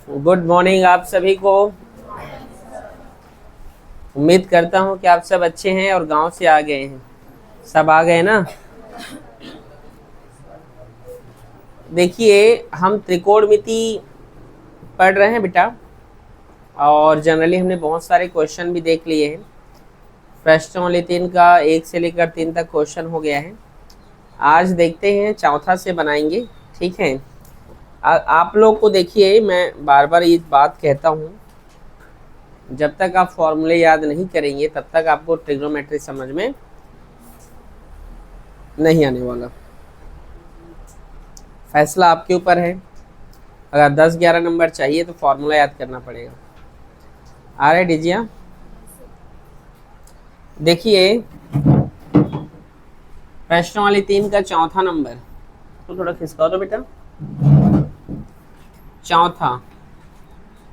Good morning आप सभी को। उम्मीद करता हूँ कि आप सब अच्छे हैं और गांव से आ गए हैं। सब आ गए ना। देखिए, हम त्रिकोणमिति पढ़ रहे हैं बेटा, और जनरली हमने बहुत सारे क्वेश्चन भी देख लिए हैं। प्रश्नों 3 का 1 से लेकर 3 तक क्वेश्चन हो गया है। आज देखते हैं चौथा से बनाएंगे। ठीक है। आप लोग को देखिए, मैं बार बार ये बात कहता हूँ, जब तक आप फॉर्मूले याद नहीं करेंगे तब तक आपको ट्रिग्नोमेट्री समझ में नहीं आने वाला। फैसला आपके ऊपर है। अगर 10-11 नंबर चाहिए तो फॉर्मूला याद करना पड़ेगा। आ रहे डिजिया? देखिए, प्रश्नवाली 3 का चौथा नंबर, तो थोड़ा खिसका दो बेटा। चौथा,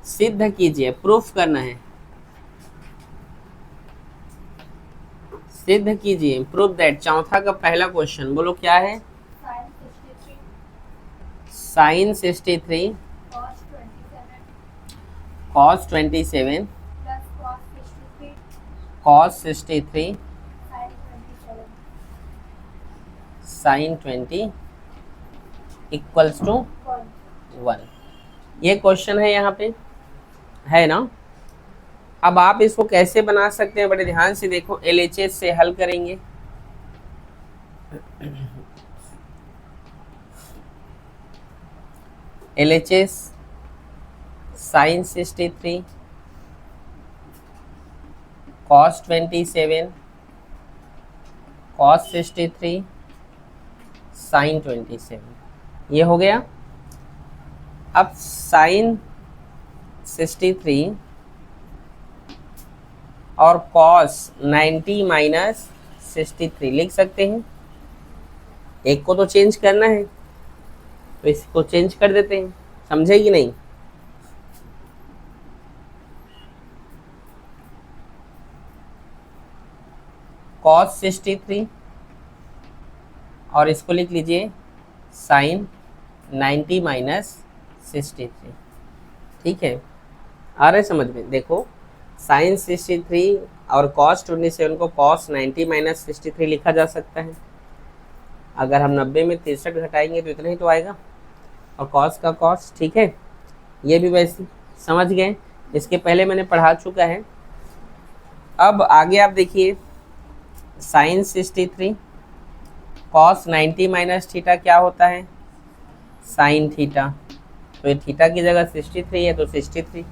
सिद्ध कीजिए, प्रूफ करना है। सिद्ध कीजिए, प्रूफ दैट। चौथा का पहला क्वेश्चन बोलो क्या है? Sine 63 cos 27 cos 63 sin 20 equals to 1। ये क्वेश्चन है, यहाँ पे है ना। अब आप इसको कैसे बना सकते हैं, बड़े ध्यान से देखो। LHS से हल करेंगे। LHS sine 63 cos 27 cos 63 sin 27, ये हो गया। अब साइन 63 और cos 90 माइनस 63 लिख सकते हैं। एक को तो चेंज करना है, तो इसको चेंज कर देते हैं। समझे कि नहीं? cos 63 और इसको लिख लीजिए साइन 90 माइनस 63। ठीक है, आ रहे समझ में? देखो, साइन 63 और cos 27 को cos 90 माइनस 63 लिखा जा सकता है। अगर हम 90 में 63 घटाएंगे तो इतना ही तो आएगा, और cos का cos। ठीक है, ये भी वैसे समझ गए। इसके पहले मैंने पढ़ा चुका है। अब आगे आप देखिए, साइन 63 cos 90 माइनस थीटा क्या होता है? Sine theta. तो ये थीटा की जगह 63 है, तो 63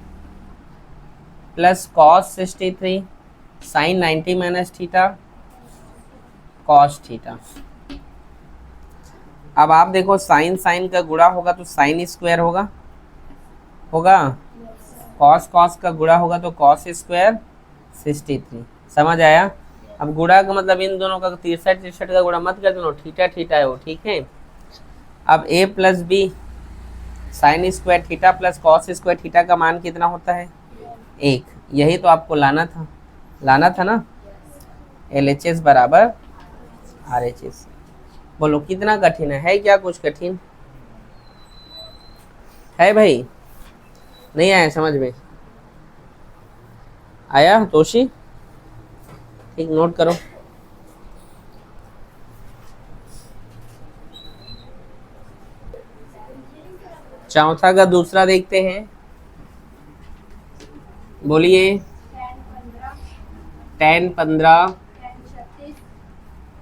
plus cos 63 sine 90 minus theta cos theta. अब आप देखो, साइन साइन का गुणा होगा तो साइन स्क्वायर होगा cos cos का गुणा होगा तो cos स्क्वायर 63। समझ आया? अब गुणा का मतलब इन दोनों का 63 का गुणा मत कर दो, थीटा थीटा है वो। ठीक है। अब a plus B sine square theta plus cos square theta का मान कितना होता है? 1। यही तो आपको लाना था ना। LHS बराबर RHS। बोलो कितना कठिन है क्या? कुछ कठिन है भाई? नहीं आया समझ में? आया तोशी? ठीक, नोट करो। चौथा का दूसरा देखते हैं। बोलिए। tan 15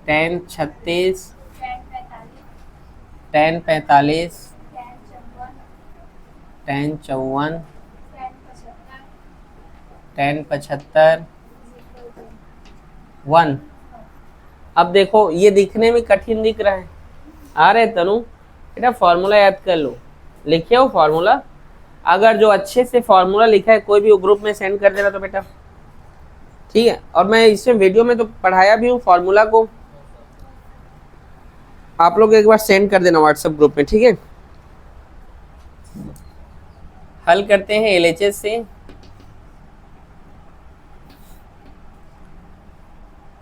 tan 36 tan 45 tan 54 tan 75 1। अब देखो, ये दिखने में कठिन दिख रहा है। आ रहे तनु? बेटा फॉर्मूला याद कर लो। लिखे हो फॉर्मूला? अगर जो अच्छे से फॉर्मूला लिखा है कोई भी ग्रुप में सेंड कर देना तो बेटा ठीक है। और मैं इसमें वीडियो में तो पढ़ाया भी हूँ फॉर्मूला को, आप लोग एक बार सेंड कर देना व्हाट्सएप ग्रुप में। ठीक है, हल करते हैं LHS से।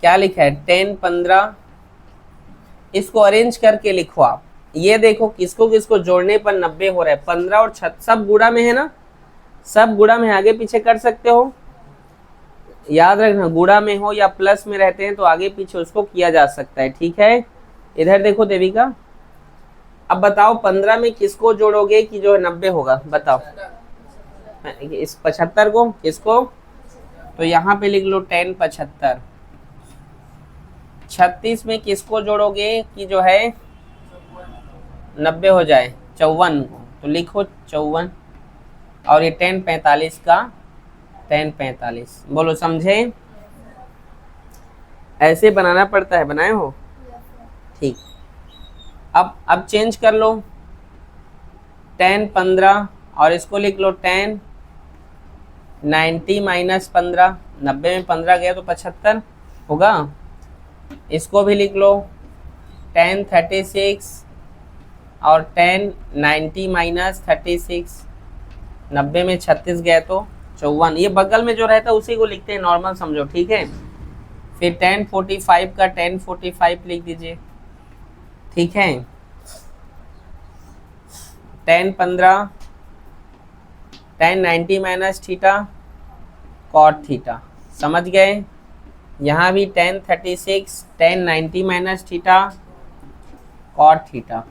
क्या लिखा है? tan 15, इसको अरेंज करके लिखो आप। ये देखो किसको किसको जोड़ने पर 90 हो रहा है। 15 और 6 सब गुणा में है ना, सब गुणा में आगे पीछे कर सकते हो, याद रखना गुणा में हो या प्लस में रहते हैं तो आगे पीछे उसको किया जा सकता है, ठीक है। इधर देखो देविका, अब बताओ 15 में किसको जोड़ोगे कि जो है 90 होगा, बताओ। इस 75 को, किसको, तो यहाँ पे लिख लो 10 75। 36 में किसको जोड़ोगे कि जो है 90 हो जाए, 54 को, तो लिखो 54। और ये 10 45 का 10 45, बोलो समझे। ऐसे बनाना पड़ता है, बनाए हो, ठीक। अब चेंज कर लो, 10 15 और इसको लिख लो 10 90 माइनस 15, 90 में 15 गया तो 75 होगा। इसको भी लिख लो 10 36 और 10 90 माइनस 36, 90 में 36 गया तो 54। ये बगल में जो रहता है उसी को लिखते हैं, नॉर्मल समझो, ठीक है। फिर 10 45 का 10 45 लिख दीजिए, ठीक है। 10 15 10 90 माइनस थीटा कॉट थीटा, समझ गए। यहाँ भी 10 36 10 90 माइनस थीटा कॉट थीटा।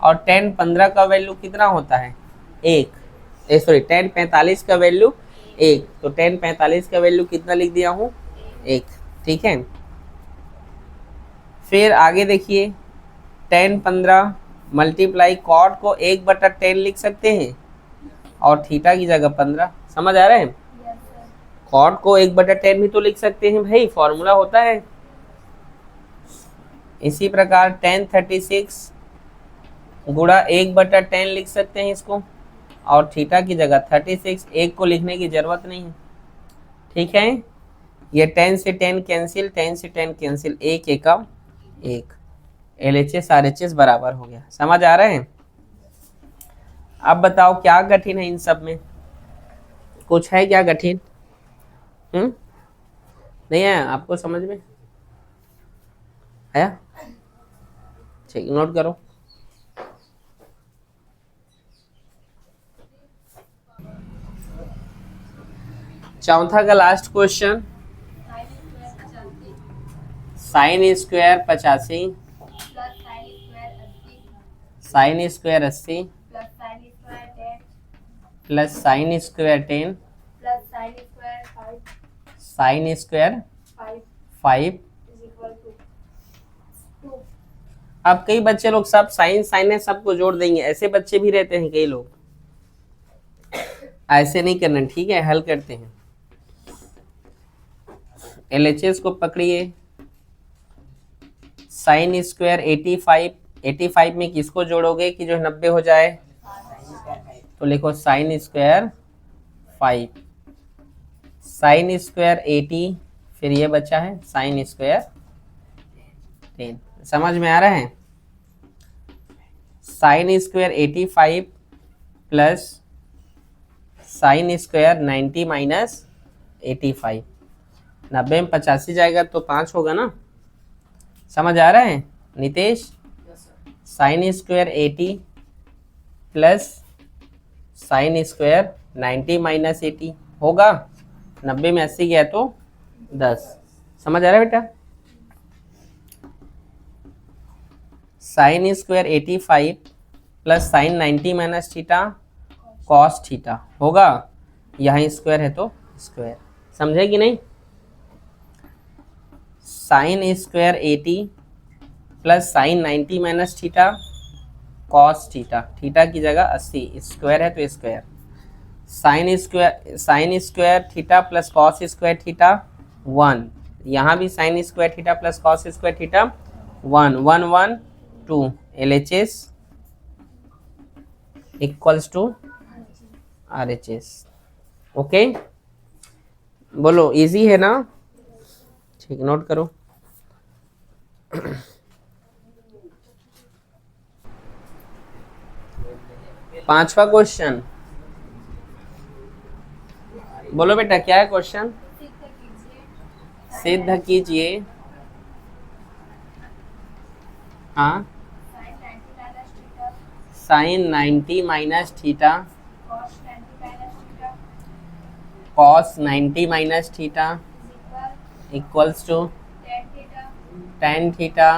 और 10 15 का वैल्यू कितना होता है, 1, सॉरी 10 45 का वैल्यू 1, तो 10 45 का वैल्यू कितना लिख दिया हूँ, 1, ठीक है। फिर आगे देखिए 10 15 मल्टीप्लाई कॉट को 1/10 लिख सकते हैं और थीटा की जगह 15, समझ आ रहा है। कॉट को 1/10 भी तो लिख सकते हैं भाई, फॉर्मूला होता है। इसी प्रकार 10 36 गुणा 1/10 लिख सकते हैं इसको, और थीटा की जगह 36, 1 को लिखने की जरूरत नहीं है, ठीक है। ये 10 से 10 कैंसिल, 10 से 10 कैंसिल, 1 एकम 1, LHS RHS बराबर हो गया, समझ आ रहा है। अब बताओ क्या कठिन है इन सब में, कुछ है क्या कठिन, नहीं है आपको समझ में आया, ठीक, नोट करो। चौथा का last question, sign square 85 sign square 80 plus sine square 10 sine square 5। अब कई बच्चे लोग सब साइन साइन सबको जोड़ देंगे, ऐसे बच्चे भी रहते हैं कई लोग, ऐसे नहीं करना, ठीक है। हल करते हैं, LHS को पकड़िए, साइन स्क्वायर 85 में किसको जोड़ोगे कि जो 90 हो जाए, तो लिखो साइन स्क्वायर 5, साइन स्क्वायर 80, फिर ये बचा है साइन स्क्वायर 10, समझ में आ रहा है। Sign square 85 plus sine square 90 minus 85, 90 में 85 जाएगा तो 5 होगा ना, समझ आ रहा है Nitesh. Sign square 80 plus sine square 90 minus 80 होगा, 90 में 80 गया तो 10, समझ आ रहा है बेटा। Sine square 85 plus sine 90 minus theta cos theta होगा, यहाँ स्क्वायर है तो स्क्वायर, समझे कि नहीं। Sine square 80 plus sine 90 minus theta cos theta, theta की जगह 80, स्क्वायर है तो square, sine square theta plus cos square theta 1, यहाँ भी sine square theta plus cos square theta 1 1 1 2, LHS equals to RHS, okay. बोलो इजी है ना, ठीक, नोट करो। पांचवा क्वेश्चन, बोलो बेटा क्या है क्वेश्चन, सिद्ध कीजिए। हाँ, sine 90 minus theta cos 90 minus theta equals to tan theta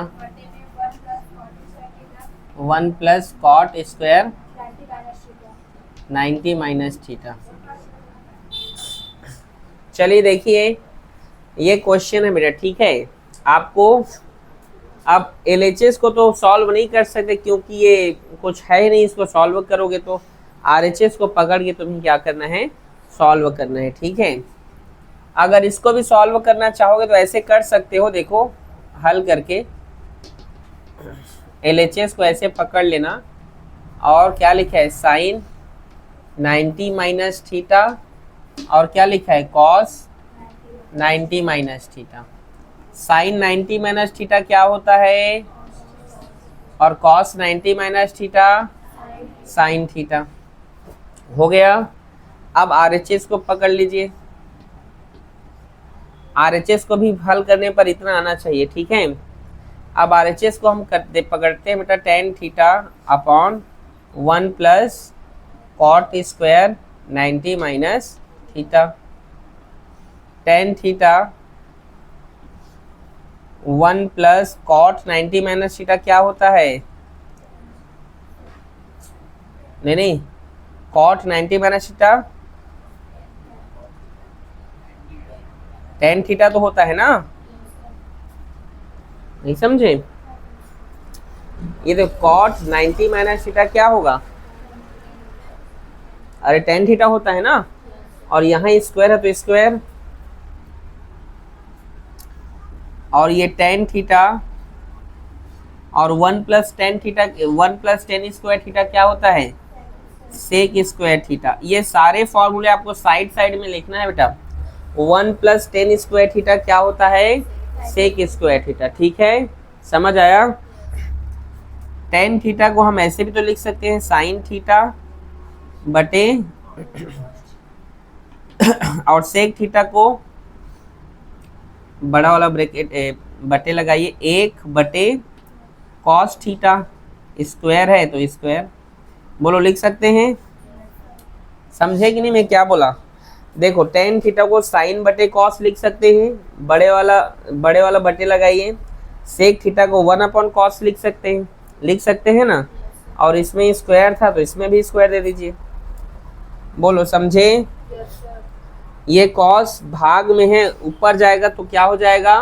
1 plus cot square 90 minus theta. चलिए देखिए, ये क्वेश्चन है मेरा, ठीक है। आपको अब LHS को तो सॉल्व नहीं कर सकते क्योंकि ये कुछ है ही नहीं, इसको सॉल्व करोगे तो RHS को पकड़ के तुम्हें क्या करना है, सॉल्व करना है, ठीक है। अगर इसको भी सॉल्व करना चाहोगे तो ऐसे कर सकते हो, देखो हल करके LHS को ऐसे पकड़ लेना और क्या लिखा है साइन 90 माइनस थीटा और क्या लिखा है cos 90 minus theta. Sine 90 minus theta क्या होता है और cos 90 minus theta sine theta. हो गया। अब RHS को पकड़ लीजिए, RHS को भी हल करने पर इतना आना चाहिए, ठीक है। अब RHS को हम पकड़ते हैं बेटा tan theta upon 1 plus cot square 90 minus theta. Tan theta 1 plus cot 90 minus theta क्या होता है, नहीं cot 90 minus theta tan theta तो होता है ना, नहीं समझे। ये तो कॉट 90 माइनस थीटा क्या होगा, अरे टेन थीटा होता है ना, और यहाँ स्क्वायर है तो स्क्वायर, और ये टेन थीटा और 1 plus ten theta 1 plus ten square theta क्या होता है सेक स्क्वायर थीटा। ये सारे फॉर्मूले आपको साइड साइड में लिखना है बेटा। 1 प्लस टेन स्क्वायर थीटा क्या होता है सेक स्क्वायर थीटा, ठीक है, समझ आया। टेन थीटा को हम ऐसे भी तो लिख सकते हैं साइन थीटा बटे और सेक थीटा को बड़ा वाला ब्रैकेट बटे लगाइए 1 बटे कॉस थीटा, स्क्वायर है तो स्क्वायर, बोलो लिख सकते हैं, समझे कि नहीं मैं क्या बोला। देखो टेन थीटा को साइन बटे कॉस लिख सकते हैं, बड़े वाला बटे लगाइए। सेक थीटा को 1 अपॉन कॉस लिख सकते हैं ना, और इसमें स्क्वायर था तो इसमें भी स्क्वायर दे दीजिए, बोलो समझे। ये कॉस भाग में है, ऊपर जाएगा तो क्या हो जाएगा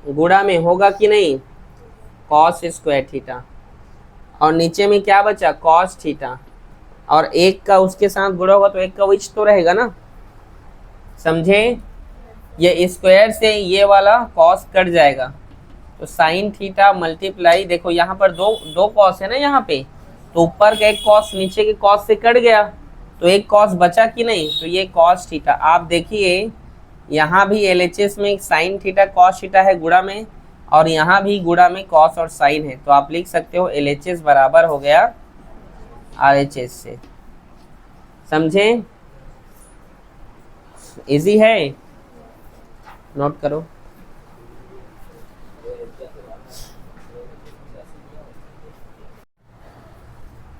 गुणा में होगा कि नहीं, कॉस स्क्वायर थीटा, और नीचे में क्या बचा कॉस थीटा, और एक का उसके साथ गुणा होगा तो एक का विच तो रहेगा ना, समझे। ये स्क्वायर से ये वाला कॉस कट जाएगा तो साइन थीटा मल्टीप्लाई, देखो यहाँ पर दो कॉस है ना यहाँ पे, तो ऊपर का एक कॉस नीचे के कॉस से कट गया तो एक कॉस बचा कि नहीं, तो ये कॉस थीटा। आप देखिए यहाँ भी LHS में साइन थीटा कॉस थीटा है गुणा में, और यहाँ भी गुणा में कॉस और साइन है, तो आप लिख सकते हो LHS बराबर हो गया RHS से, समझे। इजी है, नोट करो।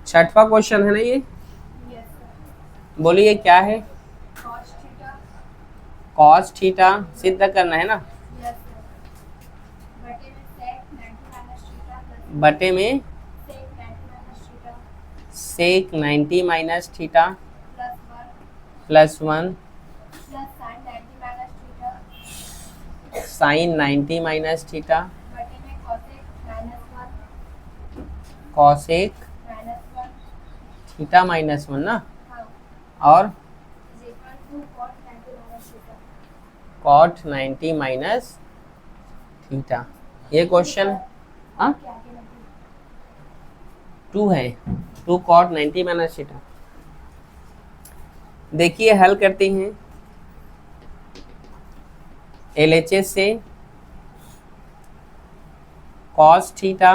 छठवां क्वेश्चन है ना ये, बोलिए क्या है, कॉस थीटा सिद्ध करना है ना, बटे में sec 90 minus theta plus 1 sine 90 minus theta cosec theta minus 1 ना, और कॉट 90 माइनस थीटा। ये क्वेश्चन 2 है, 2 कॉट 90 माइनस थीटा। देखिए हल करते हैं LHS से cos theta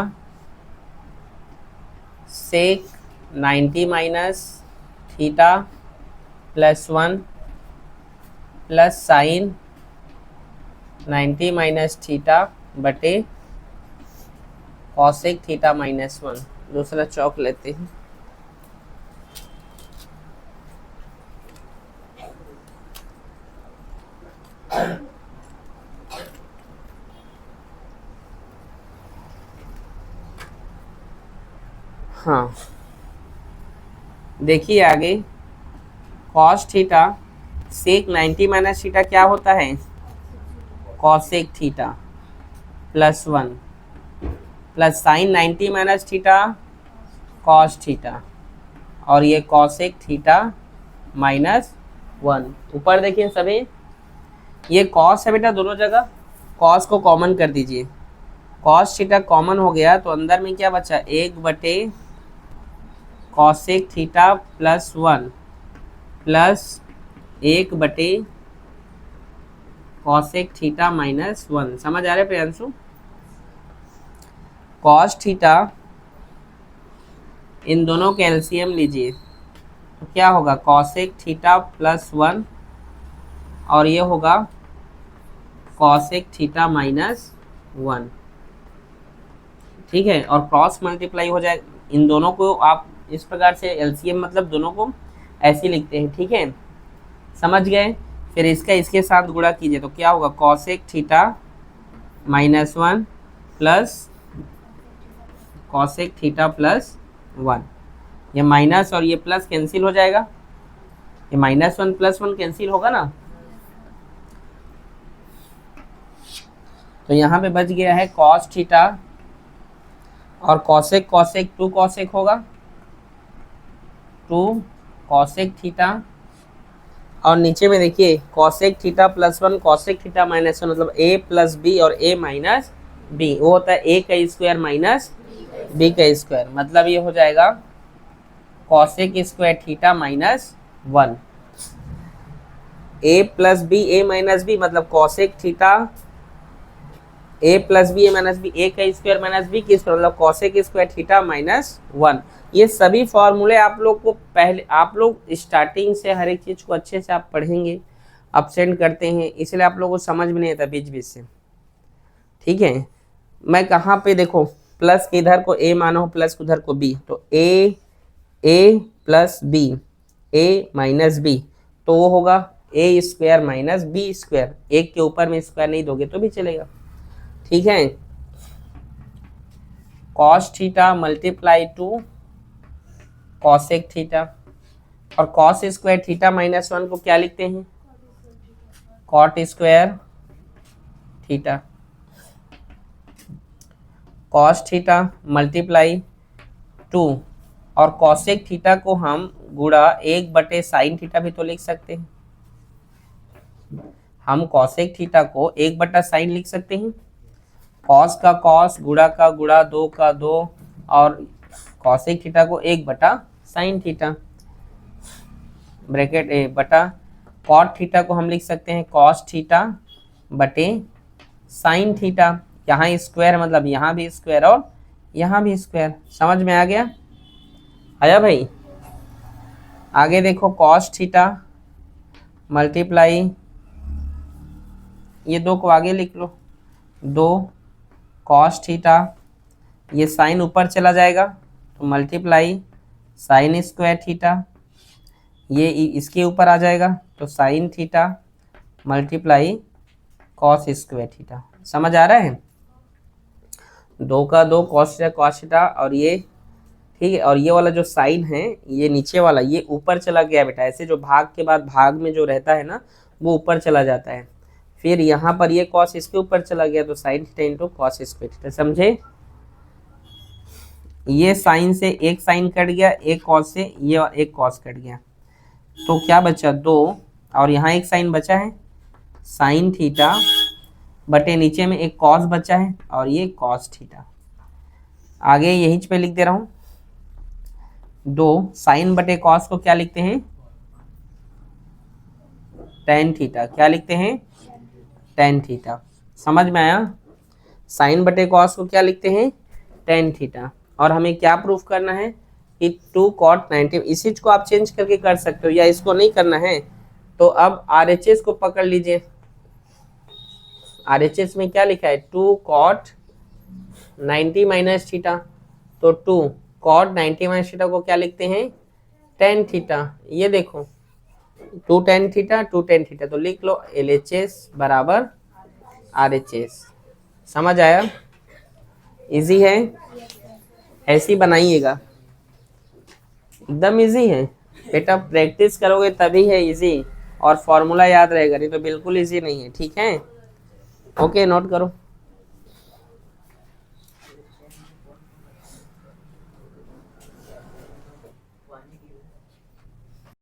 sec 90 minus theta plus 1 plus sine 90 minus theta बटे कॉसेक थीटा माइनस 1। दूसरा चौक लेते हैं। हाँ देखिए आगे, cos theta sec 90 minus theta क्या होता है, cosec theta plus 1 plus sine 90 minus theta cos theta, और ये कॉसेक थीटा माइनस 1। ऊपर देखिए सभी, ये कॉस है बेटा दोनों जगह, कॉस को कॉमन कर दीजिए, कॉस थीटा कॉमन हो गया तो अंदर में क्या बचा, 1 बटे कॉसेक थीटा प्लस 1 प्लस 1 बटे कॉसेक थीटा माइनस 1। समझ आ रहा है प्रियांशु? कॉस थीटा इन दोनों के एलसीएम लीजिए तो क्या होगा, कॉसेक थीटा प्लस 1 और ये होगा कॉसेक थीटा माइनस 1। ठीक है, और क्रॉस मल्टीप्लाई हो जाए, इन दोनों को आप इस प्रकार से एलसीएम मतलब दोनों को ऐसे लिखते हैं। ठीक है, समझ गए? फिर इसका इसके साथ गुणा कीजिए तो क्या होगा, cosec theta minus 1 plus cosec theta plus 1। ये माइनस और ये प्लस कैंसिल हो जाएगा, ये -1 प्लस 1 कैंसिल होगा ना, तो यहाँ पे बच गया है कॉस थीटा और कॉसेक कॉसेक 2 कॉसेक होगा, 2 कॉसेक थीटा, और नीचे में देखिए cosec theta plus 1 cosec theta minus 1, मतलब a प्लस बी और a माइनस बी, वो होता है a का स्क्वायर माइनस b का स्क्वायर, मतलब ये हो जाएगा cosec square theta minus 1। a plus B a minus B मतलब cosec theta a plus B a minus B, a का स्क्वायर माइनस b का स्क्वायर मतलब कॉसेक स्क्वायर थीटा माइनस 1। ये सभी फॉर्मूले आप लोग को पहले, आप लोग स्टार्टिंग से हर एक चीज़ को अच्छे से आप पढ़ेंगे, अपसेंट करते हैं इसलिए आप लोगों को समझ में नहीं आता बीच बीच से। ठीक है, मैं कहाँ पे देखो, प्लस के इधर को a माना हो, प्लस उधर को b, तो a plus B a minus B, तो वो होगा a square minus B square, एक के ऊपर में स्क्वायर नहीं दोगे तो भी चलेगा। ठीक है, cos theta multiply two cosec theta, और कॉस स्क्वायर थीटा माइनस 1 को क्या लिखते हैं, cot square theta, cos theta multiply 2, और कॉसेक थीटा को हम गुणा 1 बटे साइन थीटा भी तो लिख सकते हैं, हम कॉसेक थीटा को 1 बटा साइन लिख सकते हैं, कॉस का कॉस, गुणा का गुणा, 2 का 2, और कॉसेक थीटा को 1 बटा साइन थीटा, ब्रैकेट ए बटा कॉट थीटा को हम लिख सकते हैं कॉस थीटा बटे साइन थीटा, यहाँ स्क्वायर मतलब यहाँ भी स्क्वायर और यहाँ भी स्क्वायर। समझ में आ गया? आया भाई? आगे देखो, कॉस थीटा मल्टीप्लाई, ये 2 को आगे लिख लो, 2 कॉस थीटा, ये साइन ऊपर चला जाएगा तो मल्टीप्लाई साइन स्क्वायर थीटा, ये इसके ऊपर आ जाएगा तो sine theta multiply cos square theta. समझ आ रहा है? 2 का 2 कॉस थीटा, और ये ठीक है, और ये वाला जो साइन है ये नीचे वाला ये ऊपर चला गया बेटा, ऐसे जो भाग के बाद भाग में जो रहता है ना वो ऊपर चला जाता है, फिर यहाँ पर ये कॉस इसके ऊपर चला गया तो sine theta into cos square theta. समझे? ये साइन से एक साइन कट गया, एक कॉस से ये एक कॉस कट गया, तो क्या बचा, 2, और यहाँ एक साइन बचा है साइन थीटा बटे नीचे में एक कॉस बचा है और ये कॉस थीटा। आगे यहीं पे लिख दे रहा हूँ, 2 साइन बटे कॉस को क्या लिखते हैं, टेन थीटा। क्या लिखते हैं, टेन थीटा। समझ में आया? साइन बटे कॉस को क्या लिखते हैं, टेन थीटा। और हमें क्या प्रूफ करना है कि 2 कॉट 90, इसी को आप चेंज करके कर सकते हो, या इसको नहीं करना है तो अब RHS को पकड़ लीजिए। RHS में क्या लिखा है, 2 कॉट 90 माइनस थीटा, तो 2 कॉट 90 माइनस थीटा को क्या लिखते हैं, टेन थीटा। ये देखो टू टेन थीटा तो लिख लो LHS बराबर RHS। समझ आया? इजी है, ऐसे ही बनाइएगा, एकदम इजी है बेटा, प्रैक्टिस करोगे तभी है इजी, और फॉर्मूला याद रहेगा, नहीं तो बिल्कुल इजी नहीं है। ठीक है, ओके, नोट करो।